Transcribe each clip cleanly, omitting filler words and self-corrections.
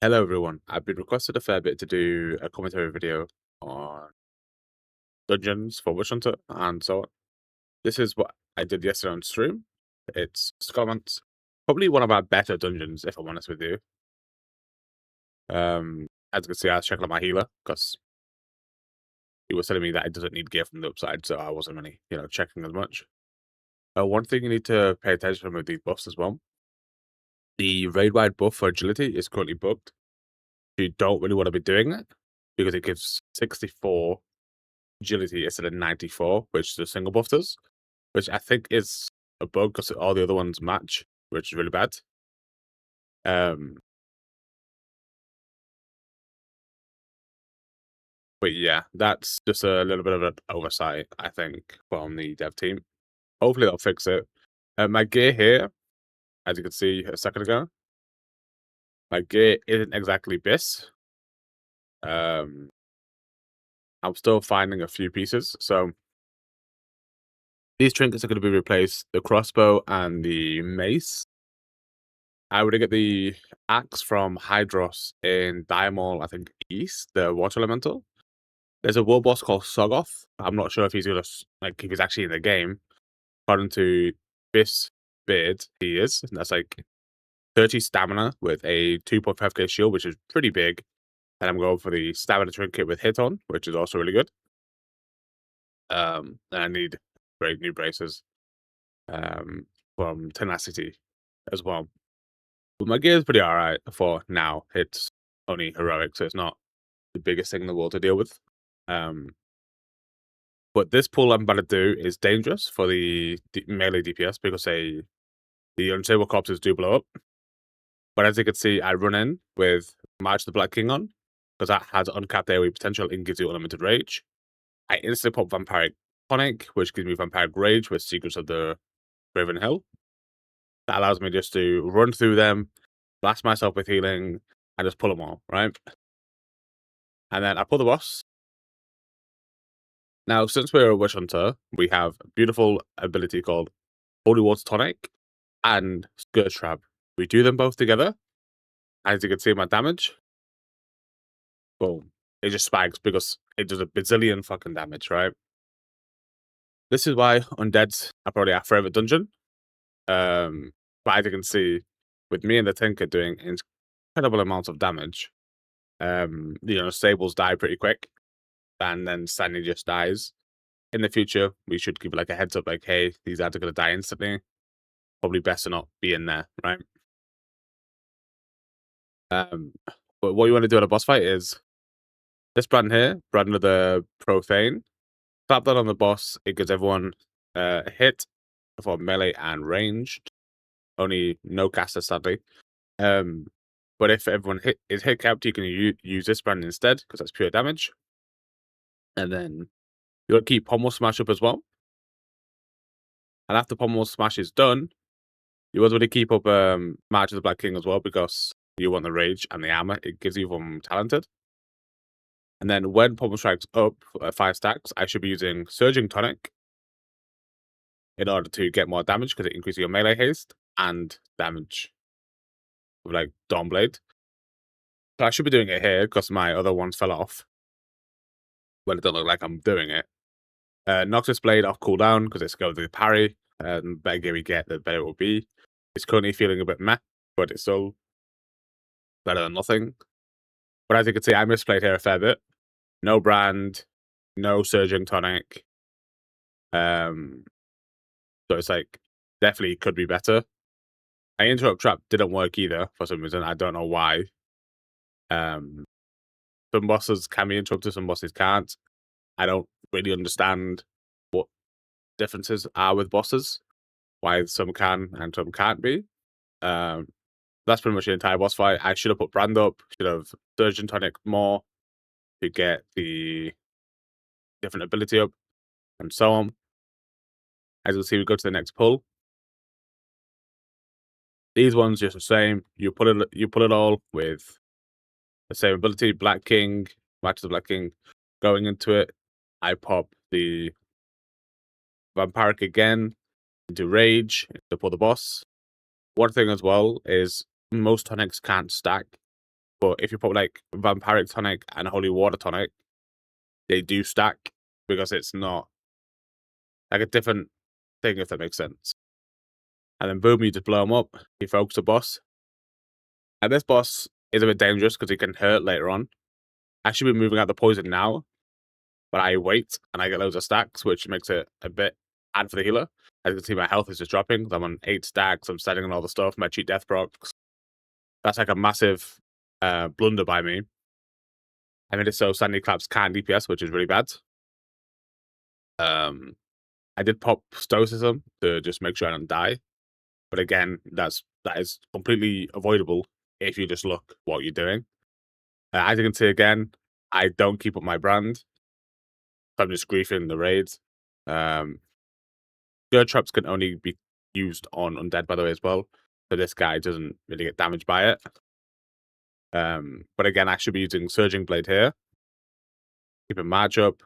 Hello everyone, I've been requested a fair bit to do a commentary video on dungeons for Witch Hunter and so on. This is what I did yesterday on stream. It's comments. Probably one of our better dungeons, if I'm honest with you. As you can see, I was checking on my healer because he was telling me that it doesn't need gear from the upside, so I wasn't really, checking as much. One thing you need to pay attention to with these buffs as well. The raid-wide buff for agility is currently bugged. You don't really want to be doing it because it gives 64 agility instead of 94, which the single buff does, which I think is a bug because all the other ones match, which is really bad. But yeah, that's just a little bit of an oversight, I think, from the dev team. Hopefully they'll fix it. My gear here, as you can see a second ago, my gear isn't exactly BIS. I'm still finding a few pieces, so these trinkets are going to be replaced, the crossbow and the mace. I would get the axe from Hydros in Diamol, I think, East, the water elemental. There's a world boss called Sogoth. I'm not sure if he's gonna if he's actually in the game. According to BisBeard, he is. And that's like 30 stamina with a 2.5k shield, which is pretty big. And I'm going for the stamina trinket with hit on, which is also really good. And I need great new braces from Tenacity as well. But my gear is pretty alright for now. It's only heroic, so it's not the biggest thing in the world to deal with. But this pull I'm about to do is dangerous for the melee DPS because the unstable corpses do blow up. But as you can see, I run in with March the Black King on because that has uncapped AoE potential and gives you unlimited rage. I instantly pop Vampiric Tonic, which gives me Vampiric Rage with Secrets of the Raven Hill. That allows me just to run through them, blast myself with healing, and just pull them all, right? And then I pull the boss. Now, since we're a Witch Hunter, we have a beautiful ability called Holy Water Tonic and Scourge Trap. We do them both together. As you can see, my damage, boom, it just spikes because it does a bazillion fucking damage, right? This is why Undeads are probably our favorite dungeon. But as you can see, with me and the Tinker doing incredible amounts of damage, stables die pretty quick, and then Sandy just dies. In the future, we should give like a heads up, like, hey, these ads are going to die instantly. Probably best to not be in there, right? But what you want to do at a boss fight is this brand here, brand of the Profane. Slap that on the boss. It gives everyone a hit for melee and ranged. Only no caster, sadly. But if everyone is hit capped, you can use this brand instead because that's pure damage. And then you want to keep Pommel Smash up as well. And after Pommel Smash is done, you also want to keep up March of the Black King as well because you want the rage and the armor it gives you from Talented. And then when Pommel Strike's up 5 stacks, I should be using Surging Tonic in order to get more damage because it increases your melee haste and damage with like Dawnblade. So I should be doing it here because my other ones fell off. Well, it doesn't look like I'm doing it. Noctis Blade off cooldown because it's going to parry. The better gear we get, the better it will be. It's currently feeling a bit meh, but it's still better than nothing. But as you can see, I misplayed here a fair bit. No brand, no Surging Tonic. So it's like, definitely could be better. My Interrupt Trap didn't work either for some reason. I don't know why. Some bosses can be interrupted, some bosses can't. I don't really understand what differences are with bosses. Why some can and some can't be. That's pretty much the entire boss fight. I should have put brand up, should have Surgeon Tonic more to get the different ability up, and so on. As you'll see, we go to the next pull. These ones just the same. You pull it all with the same ability. Black King, Match the Black King. Going into it, I pop the Vampiric again into Rage to pull the boss. One thing as well is most tonics can't stack. But if you put like Vampiric Tonic and Holy Water Tonic, they do stack because it's not like a different thing, if that makes sense. And then boom, you just blow him up. You focus the boss. And this boss is a bit dangerous because he can hurt later on. I should be moving out the poison now, but I wait and I get loads of stacks, which makes it a bit bad for the healer. As you can see, my health is just dropping. I'm on 8 stacks. I'm standing on all the stuff. My cheat death procs. That's like a massive blunder by me. I made it so Sandy Claps can't DPS, which is really bad. I did pop Stoicism to just make sure I don't die. But again, that is completely avoidable if you just look what you're doing. As you can see again, I don't keep up my brand. I'm just griefing the raids. Girl traps can only be used on undead, by the way, as well. So this guy doesn't really get damaged by it. But again, I should be using Surging Blade here. Keeping March up,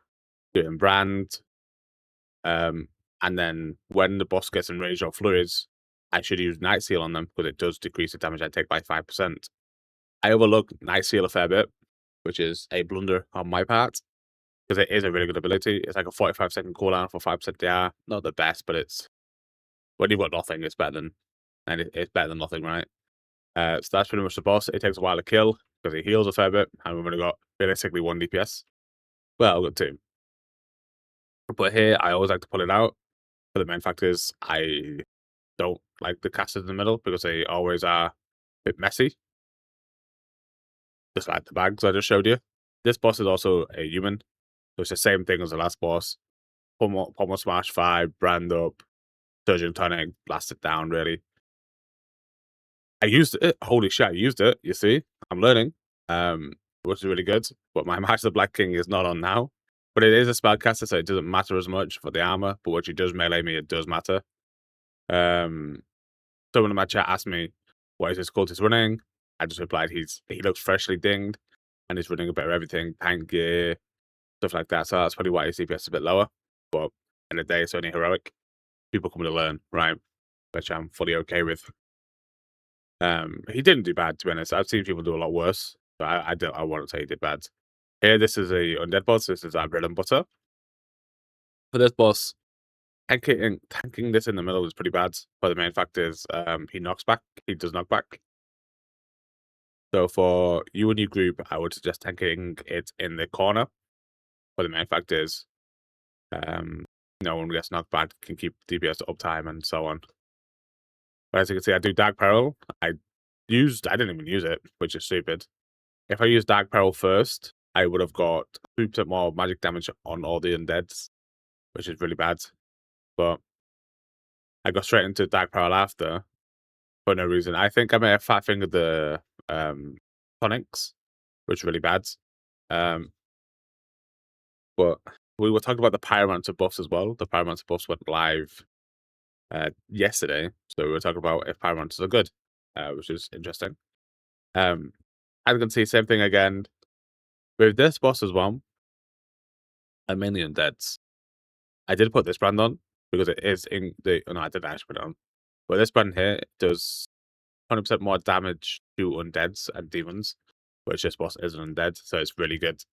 doing brand. And then when the boss gets enraged or flurries, I should use Night Seal on them because it does decrease the damage I take by 5%. I overlook Night Seal a fair bit, which is a blunder on my part because it is a really good ability. It's like a 45-second cooldown for 5% DR. Not the best, but it's when you've got nothing, it's better than it's better than nothing, right? So that's pretty much the boss. It takes a while to kill because he heals a fair bit, and we've only got realistically 1 DPS. Well, I've got 2. But here, I always like to pull it out. But the main fact is, I don't like the casters in the middle because they always are a bit messy. Just like the bags I just showed you. This boss is also a human. So it's the same thing as the last boss. Pommel Smash 5, brand up, Surgeon Tonic, blast it down, really. I used it. Holy shit, I used it. You see? I'm learning. Which is really good. But my Master Black King is not on now. But it is a spellcaster, so it doesn't matter as much for the armor. But when she does melee me, it does matter. Someone in my chat asked me, what is his cultist running? I just replied, he looks freshly dinged, and he's running a bit of everything, tank gear, stuff like that. So that's probably why his CPS is a bit lower. But in the day, it's only heroic. People come to learn, right? Which I'm fully okay with. He didn't do bad, to be honest. I've seen people do a lot worse. But I won't say he did bad. Here, this is a undead boss. This is our bread and butter. For this boss, tanking this in the middle is pretty bad. But the main fact is he knocks back. He does knock back. So for you and your group, I would suggest tanking it in the corner. But the main fact is, no one gets knocked back, can keep DPS uptime and so on. But as you can see, I do Dark Peril. I didn't even use it, which is stupid. If I used Dark Peril first, I would have got 2% more magic damage on all the undeads, which is really bad. But I got straight into Dark Peril after for no reason. I think I may have fat fingered the tonics, which is really bad. But we were talking about the Pyromancer buffs as well. The Pyromancer buffs went live yesterday, so we were talking about if Pyromancers are good, which is interesting. As you can see, same thing again with this boss as well. And mainly undeads. I did put this brand on because it is in the. Oh, no, I didn't actually put it on. But this brand here does 100% more damage to undeads and demons, which this boss is an undead, so it's really good.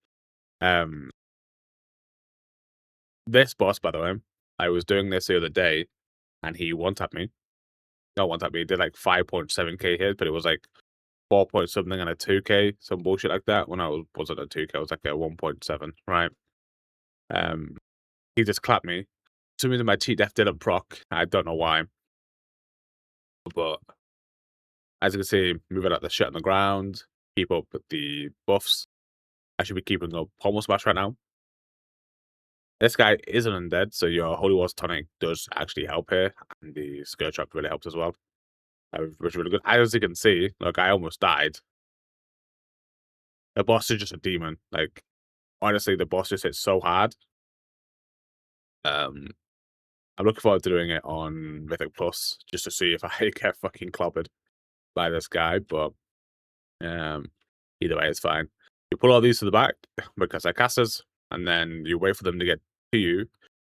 This boss, by the way, I was doing this the other day, and he one-tapped me. Not one-tapped me, he did like 5.7k hit, but it was like 4 point something and a 2k, some bullshit like that. When I wasn't a 2k, it was like a 1.7, right? He just clapped me. For some reason, my cheat death didn't proc. I don't know why. But as you can see, moving out the shit on the ground, keep up with the buffs. I should be keeping up Pommel Smash right now. This guy isn't undead, so your Holy Wars Tonic does actually help here, and the Skirt Trap really helps as well. Which is really good. As you can see, look, I almost died. The boss is just a demon. Like, honestly, the boss just hits so hard. I'm looking forward to doing it on Mythic Plus, just to see if I get fucking clobbered by this guy, but either way, it's fine. You pull all these to the back because they're casters, and then you wait for them to get to you,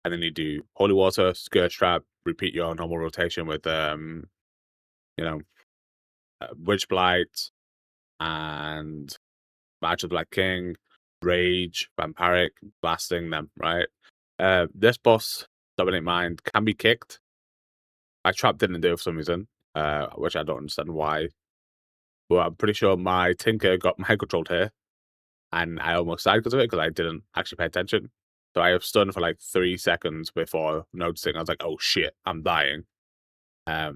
and then you do Holy Water, Scourge Trap, repeat your normal rotation with, Witch Blight, and March of the Black King, Rage, Vampiric, blasting them, right? This boss, Dominate Mind, can be kicked. My trap didn't do it for some reason, which I don't understand why. But I'm pretty sure my Tinker got mind controlled here, and I almost died because of it because I didn't actually pay attention. So I was stunned for like 3 seconds before noticing. I was like, "Oh shit, I'm dying," because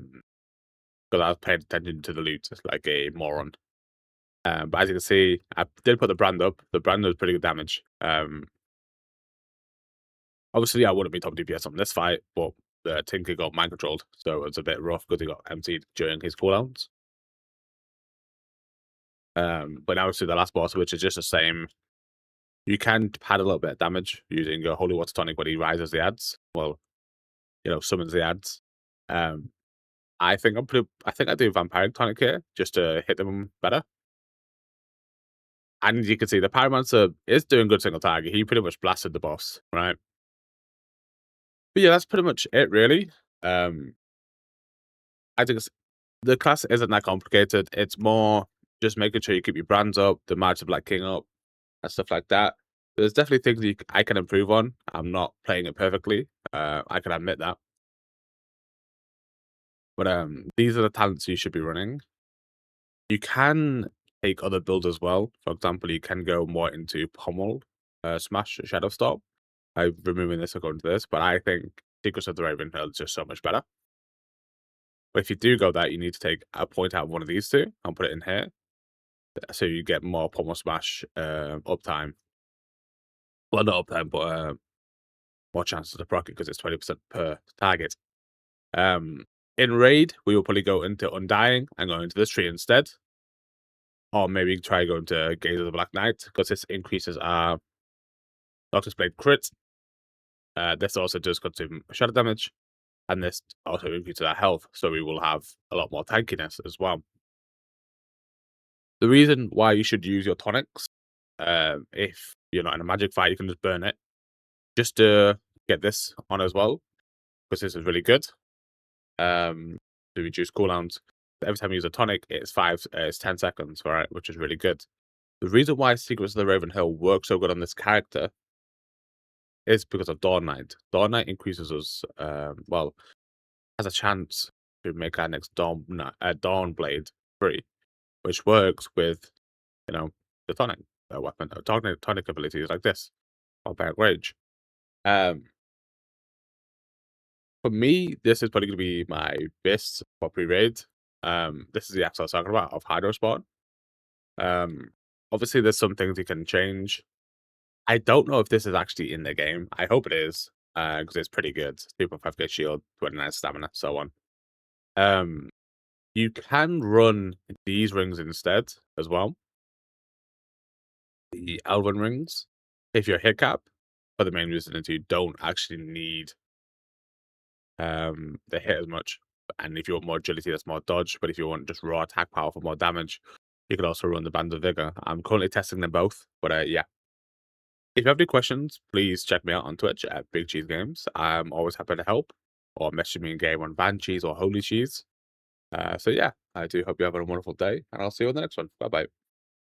I was paying attention to the loot like a moron. But as you can see, I did put the brand up. The brand was pretty good damage. Obviously, I wouldn't be top DPS on this fight, but the Tinker got mind controlled, so it was a bit rough because he got emptied during his cooldowns. But now we see the last boss, which is just the same. You can pad a little bit of damage using your Holy Water Tonic when he rises the ads. Well, summons the ads. I think I do Vampiric Tonic here just to hit them better. And you can see the Pyromancer is doing good single target. He pretty much blasted the boss, right? But yeah, that's pretty much it, really. I think the class isn't that complicated. It's more just making sure you keep your brands up, the March of Black King up, and stuff like that. There's definitely things I can improve on. I'm not playing it perfectly. I can admit that. But these are the talents you should be running. You can take other builds as well. For example, you can go more into Pommel, Smash, Shadow Storm. I'm removing this according to this, but I think Secrets of the Raven Hill is just so much better. But if you do go that, you need to take a point out of one of these two and put it in here. So you get more Pommel Smash uptime. Well, not uptime, but more chances to proc it because it's 20% per target. In Raid, we will probably go into Undying and go into this tree instead. Or maybe try going to Gaze of the Black Knight, because this increases our Doctor's Blade crit. This also does consume shadow damage, and this also increases our health, so we will have a lot more tankiness as well. The reason why you should use your tonics, if you're not in a magic fight, you can just burn it, just to get this on as well, because this is really good. To reduce cooldowns. Every time you use a tonic, it's 10 seconds, all right, which is really good. The reason why Secrets of the Raven Hill works so good on this character is because of Dawn Knight. Dawn Knight increases us, has a chance to make our next Dawn Blade free, which works with, the tonic weapon, tonic abilities like this, Barbaric Rage. For me, this is probably going to be my best for pre-raid. This is the axe I was talking about of Hydro Spawn. Obviously, there's some things you can change. I don't know if this is actually in the game. I hope it is, because it's pretty good. 2.5k shield, 29 stamina, so on. You can run these rings instead as well. The Elven rings, if you're hit cap, for the main reason is you don't actually need the hit as much. And if you want more agility, that's more dodge. But if you want just raw attack power for more damage, you can also run the Band of Vigor. I'm currently testing them both, but yeah. If you have any questions, please check me out on Twitch at Big Cheese Games. I'm always happy to help, or message me in game on Van Cheese or Holy Cheese. So yeah, I do hope you have a wonderful day, and I'll see you on the next one. Bye bye.